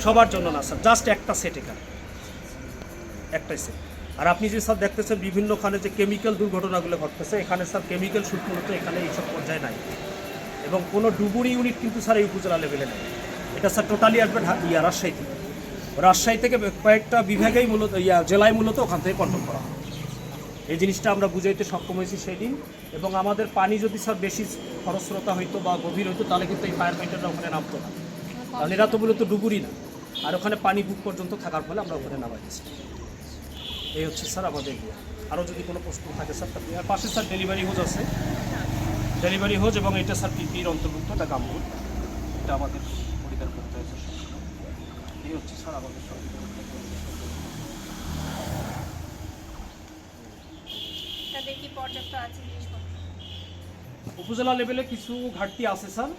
সবার জন্য না স্যার, জাস্ট একটা সেট, এখানে একটাই সেট। আর আপনি যে স্যার দেখতেছেন বিভিন্নখানে যে কেমিক্যাল দুর্ঘটনাগুলো ঘটতেছে, এখানে স্যার কেমিক্যাল শুট মূলত এখানে এইসব পর্যায়ে নাই, এবং কোনো ডুবুরি ইউনিট কিন্তু স্যার এই উপজেলা লেভেলে নেই। এটা স্যার টোটালি আসবে রাজশাহী থেকে। রাজশাহী থেকে কয়েকটা বিভাগেই মূলত জেলায় মূলত ওখান থেকে কন্ট্রোল করা হয়। এই জিনিসটা আমরা বুঝাইতে সক্ষম হয়েছি সেই দিন। এবং আমাদের পানি যদি স্যার বেশি খরস্রোতা হইতো বা গভীর হইতো, তাহলে কিন্তু এই ফায়ার ফাইটাররা ওখানে নামতো না, কারণ এরা তো মূলত ডুবুরি না। আর ওখানে পানি বুক পর্যন্ত থাকার ফলে আমরা ওখানে নামাই দিচ্ছি। এই হচ্ছে স্যার আমাদের। আরও যদি কোনো প্রশ্ন থাকে স্যার, আর পাশে স্যার ডেলিভারি হোজ আছে, ডেলিভারি হোজ, এবং এটা স্যার পিপির অন্তর্ভুক্ত, এটা গামবুট, এটা আমাদের পরিধান করতে হয়েছে। এই হচ্ছে স্যার আমাদের সব। তাদের কি পর্যাপ্ত আছে জিনিসপত্র? উপজেলা লেভেলে কিছু ঘাটতি আছে স্যার।